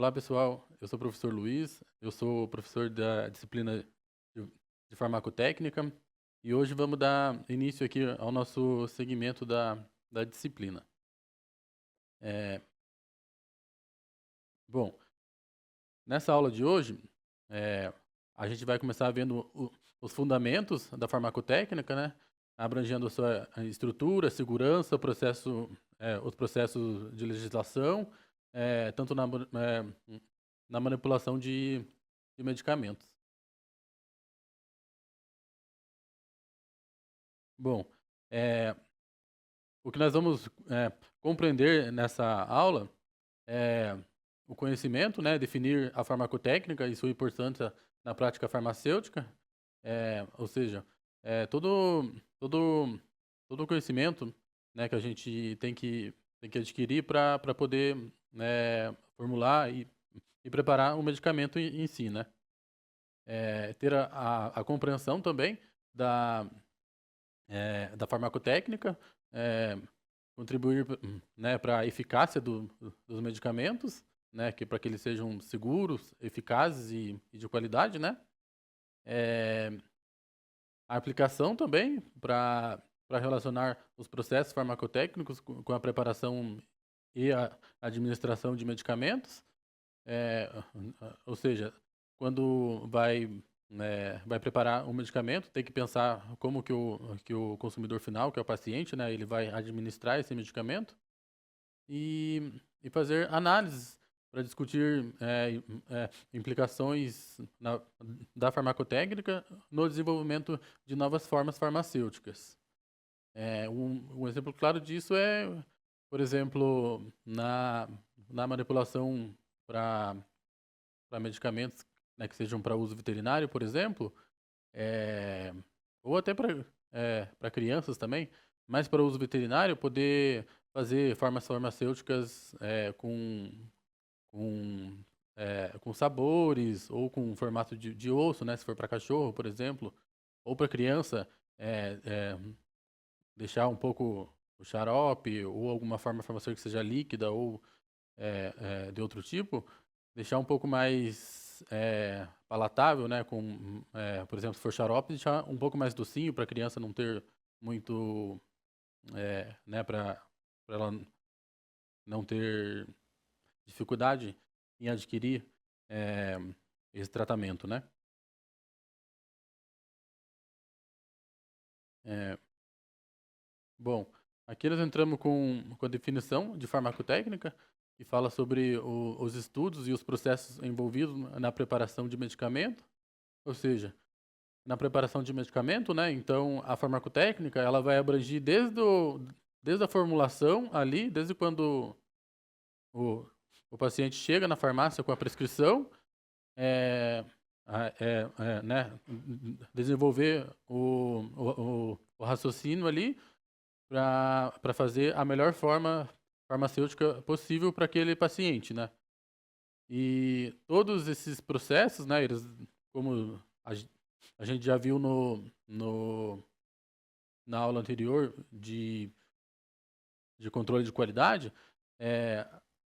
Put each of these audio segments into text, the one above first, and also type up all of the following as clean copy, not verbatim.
Olá, pessoal. Eu sou o professor Luiz. Eu sou professor da disciplina de farmacotécnica e hoje vamos dar início aqui ao nosso segmento da disciplina. É, bom, nessa aula de hoje, é, a gente vai começar vendo os fundamentos da farmacotécnica, né? Abrangendo a sua estrutura, segurança, os processos de legislação, tanto na manipulação de medicamentos. Bom, é, o que nós vamos compreender nessa aula é o conhecimento, né, definir a farmacotécnica e sua importância na prática farmacêutica, ou seja, todo todo o conhecimento, né, que a gente tem que adquirir para poder formular e preparar o medicamento em si, né? Ter a compreensão também da da farmacotécnica, eh, contribuir, né, para a eficácia dos medicamentos, né, para que eles sejam seguros, eficazes e de qualidade, né? Eh, a aplicação também para relacionar os processos farmacotécnicos com a preparação e a administração de medicamentos, eh, ou seja, quando vai preparar um medicamento, tem que pensar como que o consumidor final, que é o paciente, né, ele vai administrar esse medicamento e fazer análises para discutir implicações da farmacotécnica no desenvolvimento de novas formas farmacêuticas. Um exemplo claro disso é, por exemplo, na manipulação para medicamentos, né, que sejam para uso veterinário, por exemplo, eh, ou até para crianças também, mas para uso veterinário, poder fazer formas farmacêuticas com, com sabores ou com formato de osso, né, se for para cachorro, por exemplo, ou para criança, eh, eh, deixar um pouco o xarope ou alguma forma farmacêutica que seja líquida ou de outro tipo, deixar um pouco mais palatável, né? Por exemplo, se for xarope, deixar um pouco mais docinho para a criança não ter muito, né? Para ela não ter dificuldade em adquirir eh, esse tratamento, né? Eh, bom, aqui nós entramos com a definição de farmacotécnica, que fala sobre os estudos e os processos envolvidos na preparação de medicamento, ou seja, na preparação de medicamento, né? Então, a farmacotécnica, ela vai abranger desde a formulação ali, desde quando o, o paciente chega na farmácia com a prescrição, é, né? Desenvolver o raciocínio ali para fazer a melhor forma farmacêutica possível para aquele paciente, né? E todos esses processos, né? Eles, como a gente já viu na aula anterior de controle de qualidade, é,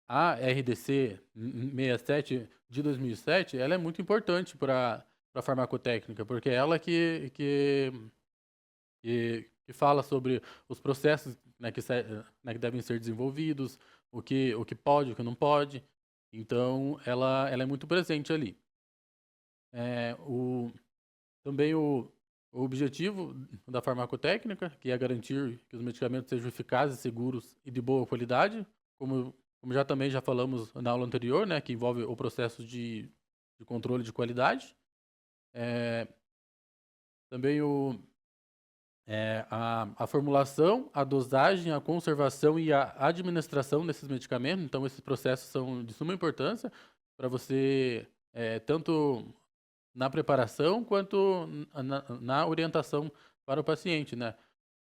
a RDC 67 de 2007, ela é muito importante para a farmacotécnica, porque é ela que fala sobre os processos, né, né, que devem ser desenvolvidos, o que pode, o que não pode. Então, ela é muito presente ali. É, o, Também o objetivo da farmacotécnica, que é garantir que os medicamentos sejam eficazes, seguros e de boa qualidade, como já também já falamos na aula anterior, né, que envolve o processo de controle de qualidade. É, também a formulação, a dosagem, a conservação e a administração desses medicamentos. Então, esses processos são de suma importância para você, tanto na preparação quanto na orientação para o paciente, né?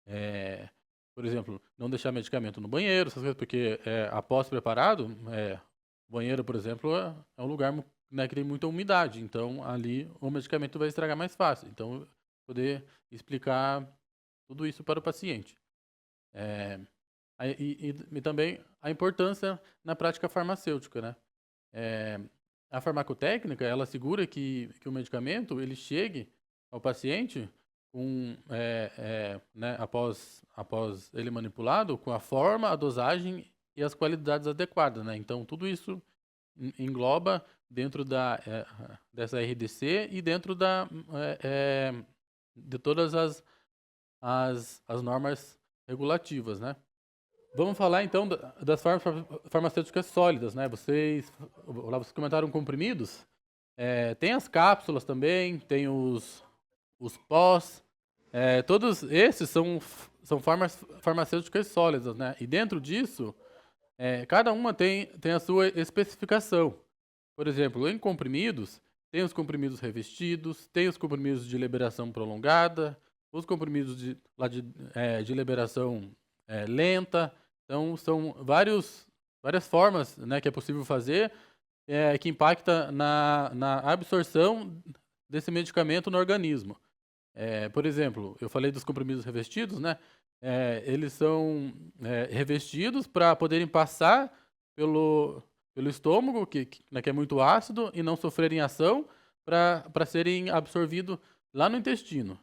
É, por exemplo, não deixar medicamento no banheiro, essas coisas, porque após preparado, o banheiro, por exemplo, é um lugar, né, que tem muita umidade, então ali o medicamento vai estragar mais fácil. Então, poder explicar tudo isso para o paciente. É, e também a importância na prática farmacêutica, né? A farmacotécnica, ela assegura que o medicamento ele chegue ao paciente né, após ele manipulado, com a forma, a dosagem e as qualidades adequadas, né? Então, tudo isso engloba dentro dessa RDC e dentro de todas as normas regulativas, né? Vamos falar então das farmacêuticas sólidas, né? Vocês comentaram comprimidos. Tem as cápsulas também, tem os pós. Todos esses são farmacêuticas sólidas, né? E dentro disso, cada uma tem a sua especificação. Por exemplo, em comprimidos, tem os comprimidos revestidos, tem os comprimidos de liberação prolongada, os comprimidos de liberação lenta. Então, são várias formas, né, que é possível fazer que impacta na absorção desse medicamento no organismo. Por exemplo, eu falei dos comprimidos revestidos, né? Eles são revestidos para poderem passar pelo estômago, né, que é muito ácido, e não sofrerem ação para serem absorvidos lá no intestino.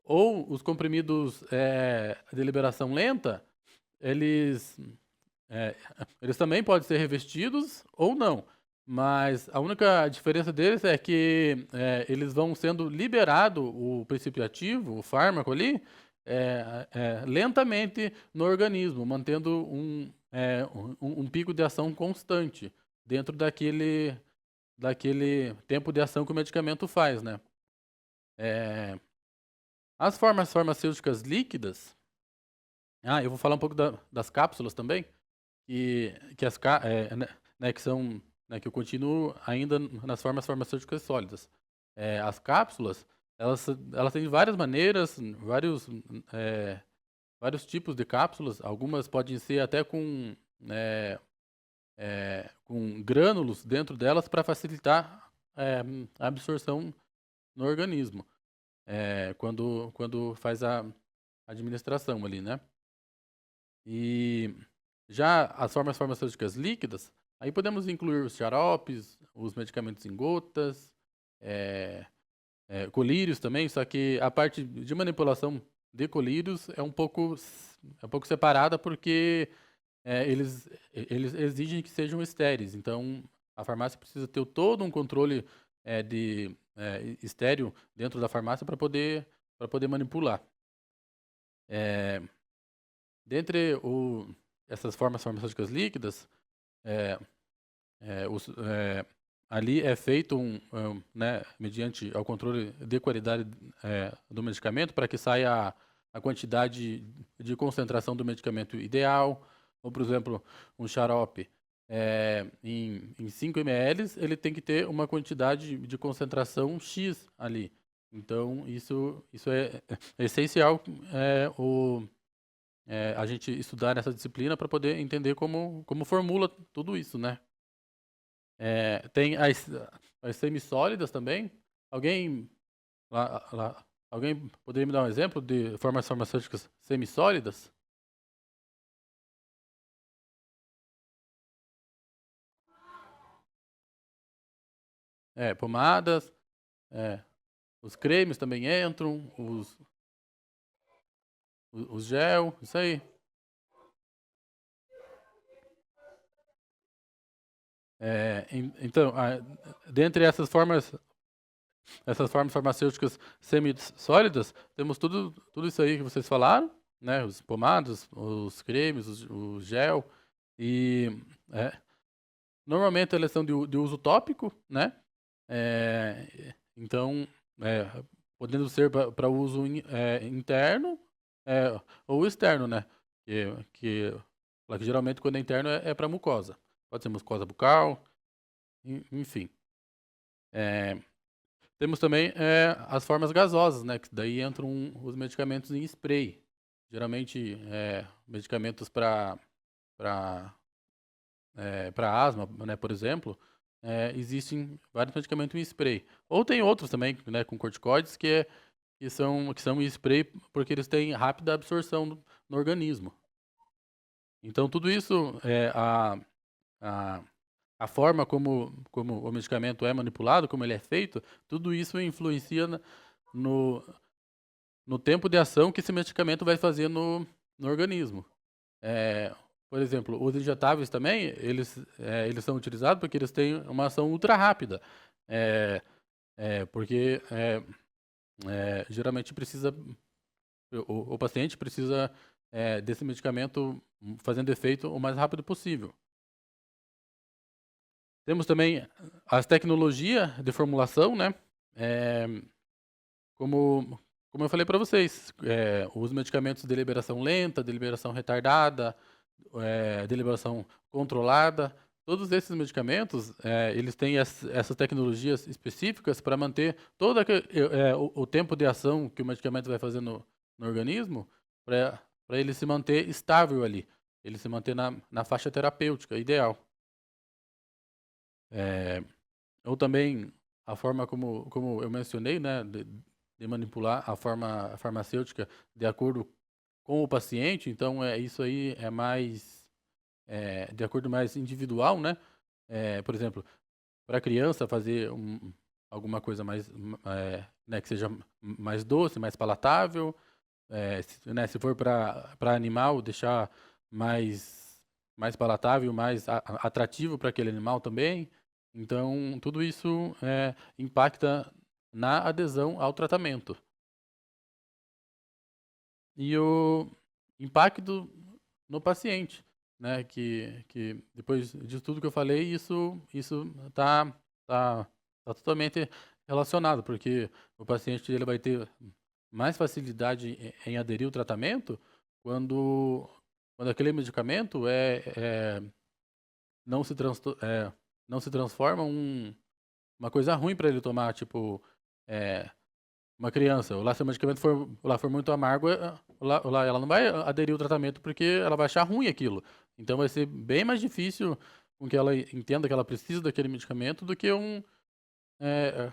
Ou os comprimidos de liberação lenta, eles também podem ser revestidos ou não. Mas a única diferença deles é que eles vão sendo liberado o princípio ativo, o fármaco ali, lentamente no organismo, mantendo um pico de ação constante dentro daquele tempo de ação que o medicamento faz, né? As formas farmacêuticas líquidas, eu vou falar um pouco das cápsulas também, que são, né, que eu continuo ainda nas formas farmacêuticas sólidas. As cápsulas, elas têm várias maneiras, vários tipos de cápsulas. Algumas podem ser até com grânulos dentro delas para facilitar a absorção no organismo, quando faz a administração ali, né? E já as formas farmacêuticas líquidas, aí podemos incluir os xaropes, os medicamentos em gotas, colírios também, só que a parte de manipulação de colírios é um pouco separada porque eles exigem que sejam estéreis. Então, a farmácia precisa ter todo um controle estéreo dentro da farmácia para poder manipular. Dentre essas formas farmacêuticas líquidas, ali é feito né, mediante ao controle de qualidade do medicamento para que saia a quantidade de concentração do medicamento ideal. Ou, por exemplo, um xarope em 5 ml, ele tem que ter uma quantidade de concentração X ali. Então, isso é essencial a gente estudar nessa disciplina para poder entender como formula tudo isso, né? Tem as semissólidas também. Alguém poderia me dar um exemplo de formas farmacêuticas semissólidas? Pomadas, os cremes também entram, os gel, isso aí. Então, dentre essas formas farmacêuticas semissólidas, temos tudo isso aí que vocês falaram, né? Os pomados, os cremes, o gel. E normalmente elas são de uso tópico, né? Então, podendo ser para uso interno ou externo, né? Que geralmente quando é interno é para mucosa. Pode ser mucosa bucal, enfim. Temos também as formas gasosas, né? Que daí entram os medicamentos em spray. Geralmente, medicamentos para asma, né, por exemplo, existem vários medicamentos em spray. Ou tem outros também, né, com corticoides, que são em spray porque eles têm rápida absorção no organismo. Então, tudo isso, a forma como o medicamento é manipulado, como ele é feito, tudo isso influencia no, no tempo de ação que esse medicamento vai fazer no organismo. É, por exemplo, os injetáveis também, eles são utilizados porque eles têm uma ação ultra rápida. É, porque geralmente o paciente precisa desse medicamento fazendo efeito o mais rápido possível. Temos também as tecnologias de formulação, né? Como eu falei para vocês, os medicamentos de liberação lenta, de liberação retardada, de liberação controlada, todos esses medicamentos, eles têm essas tecnologias específicas para manter todo o tempo de ação que o medicamento vai fazer no organismo, para ele se manter estável ali, ele se manter na faixa terapêutica ideal. Ou também a forma como eu mencionei, né, de manipular a forma farmacêutica de acordo com o paciente, então isso aí é mais de acordo mais individual, né? Por exemplo, para a criança fazer alguma coisa mais, né, que seja mais doce, mais palatável, né, se for para animal, deixar mais palatável, mais atrativo para aquele animal também. Então, tudo isso impacta na adesão ao tratamento. E o impacto no paciente, né? Que depois de tudo que eu falei, isso tá totalmente relacionado, porque o paciente ele vai ter mais facilidade em aderir ao tratamento quando aquele medicamento não não se transforma uma coisa ruim para ele tomar, tipo, uma criança, se o medicamento for muito amargo, ela não vai aderir ao tratamento porque ela vai achar ruim aquilo. Então vai ser bem mais difícil com que ela entenda que ela precisa daquele medicamento do que é,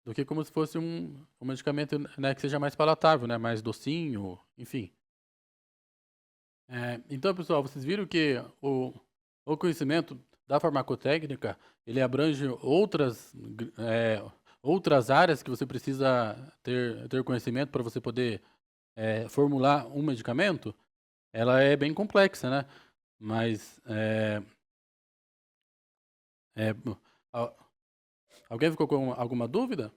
do que como se fosse um medicamento, né, que seja mais palatável, né, mais docinho, enfim. Então, pessoal, vocês viram que o conhecimento da farmacotécnica, ele abrange outras áreas que você precisa ter conhecimento para você poder formular um medicamento. Ela é bem complexa, né? Mas al- alguém ficou com alguma dúvida?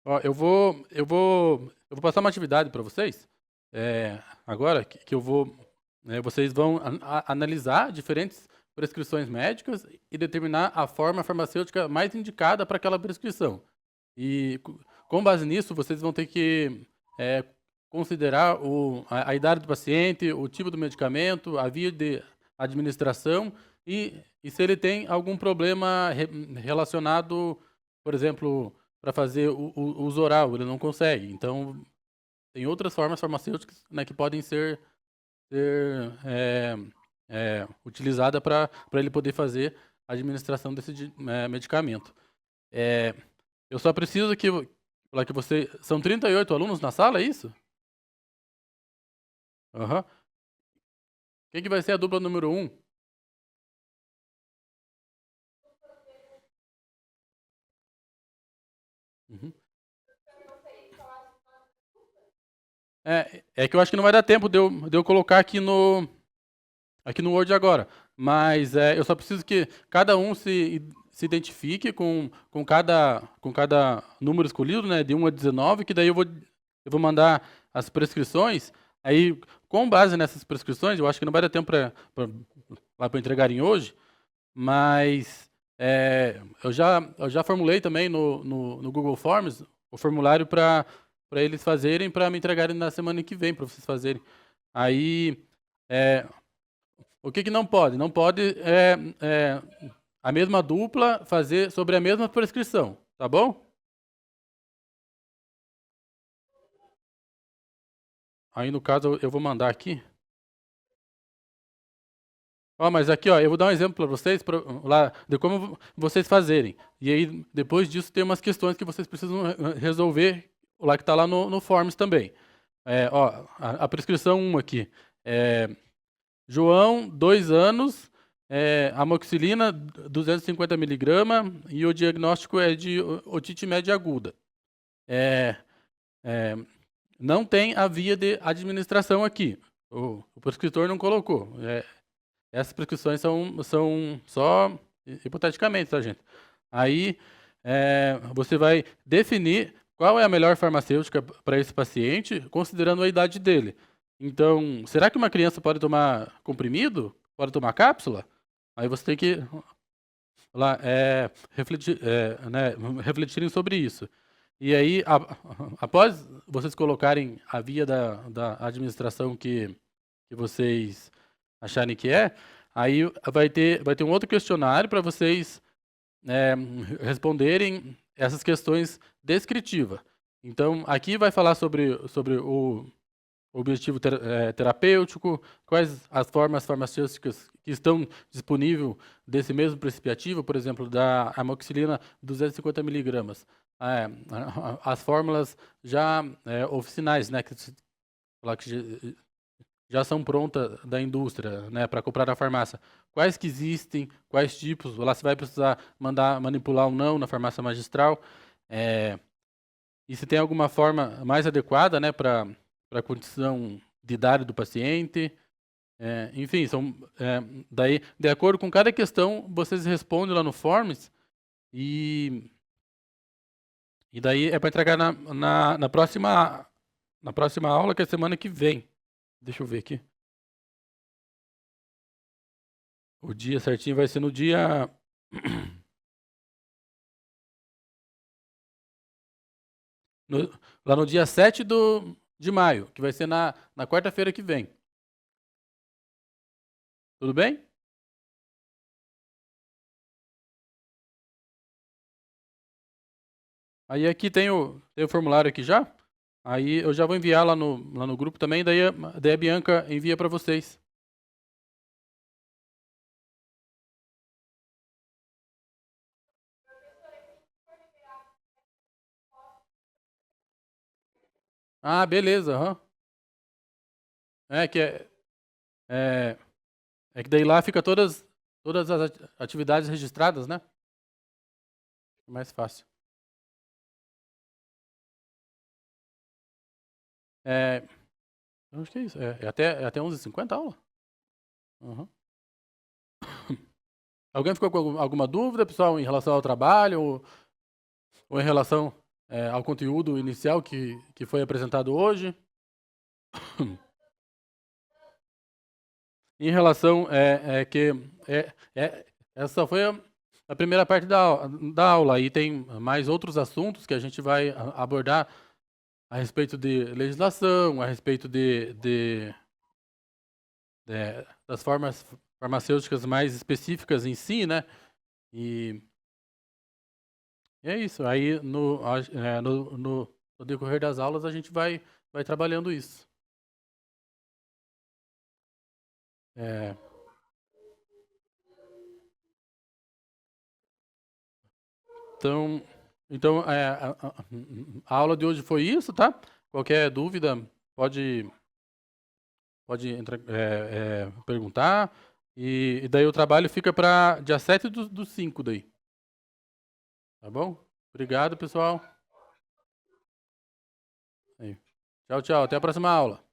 Ó, eu vou passar uma atividade para vocês agora que eu vou, vocês vão analisar diferentes prescrições médicas e determinar a forma farmacêutica mais indicada para aquela prescrição. E com base nisso, vocês vão ter que considerar a idade do paciente, o tipo do medicamento, a via de administração e se ele tem algum problema relacionado, por exemplo, para fazer o uso oral, ele não consegue. Então, tem outras formas farmacêuticas, né, que podem ser utilizadas para ele poder fazer a administração desse medicamento. Eu só preciso que você... São 38 alunos na sala, é isso? Aham. Quem que vai ser a dupla número 1? Uhum. É que eu acho que não vai dar tempo de eu colocar aqui no Word agora. Mas eu só preciso que cada um se identifique com cada número escolhido, né, de 1 a 19, que daí eu vou mandar as prescrições. Aí, com base nessas prescrições, eu acho que não vai dar tempo para entregarem hoje, mas eu já formulei também no Google Forms o formulário para eles fazerem, para me entregarem na semana que vem, para vocês fazerem. Aí, é, o que não pode? Não pode a mesma dupla fazer sobre a mesma prescrição, tá bom? Aí, no caso, eu vou mandar aqui. Ó, mas aqui, ó, eu vou dar um exemplo para vocês lá de como vocês fazerem. E aí, depois disso, tem umas questões que vocês precisam resolver lá que está lá no Forms também. Ó, a prescrição 1 aqui. João, 2 anos, amoxicilina 250 miligramas e o diagnóstico é de otite média aguda. Não tem a via de administração aqui. O prescritor não colocou. Essas prescrições são só hipoteticamente, tá, gente? Aí você vai definir qual é a melhor farmacêutica para esse paciente, considerando a idade dele. Então, será que uma criança pode tomar comprimido? Pode tomar cápsula? Aí você tem que lá, refletirem sobre isso. E aí, após vocês colocarem a via da administração que vocês acharem que aí vai ter um outro questionário para vocês responderem essas questões descritivas. Então, aqui vai falar sobre o objetivo terapêutico, quais as formas farmacêuticas que estão disponíveis desse mesmo prescritivo, por exemplo, da amoxicilina 250 miligramas. As fórmulas já oficinais, né, que já são prontas da indústria, né, para comprar na farmácia. Quais que existem, quais tipos, lá você vai precisar mandar manipular ou não na farmácia magistral. E se tem alguma forma mais adequada, né, para a condição de idade do paciente. Enfim, daí, de acordo com cada questão, vocês respondem lá no Forms e daí é para entregar na próxima aula, que é semana que vem. Deixa eu ver aqui. O dia certinho vai ser no dia... lá no dia 7 de maio, que vai ser na quarta-feira que vem. Tudo bem? Aí aqui tem o formulário aqui já. Aí eu já vou enviar lá no grupo também, daí a Bianca envia para vocês. Ah, beleza. Uhum. É, é que daí lá fica todas as atividades registradas, né? É mais fácil. Eu acho que é isso. É até 11h50 a aula? Uhum. Alguém ficou com alguma dúvida, pessoal, em relação ao trabalho ou em relação ao conteúdo inicial que foi apresentado hoje? Em relação essa foi a primeira parte da aula. Aí tem mais outros assuntos que a gente vai abordar a respeito de legislação, a respeito das formas farmacêuticas mais específicas em si, né? E é isso. Aí no decorrer das aulas a gente vai trabalhando isso. Então a aula de hoje foi isso, tá? Qualquer dúvida pode perguntar. E daí o trabalho fica para dia 7 do 5 daí. Tá bom? Obrigado, pessoal. Aí. Tchau, tchau. Até a próxima aula.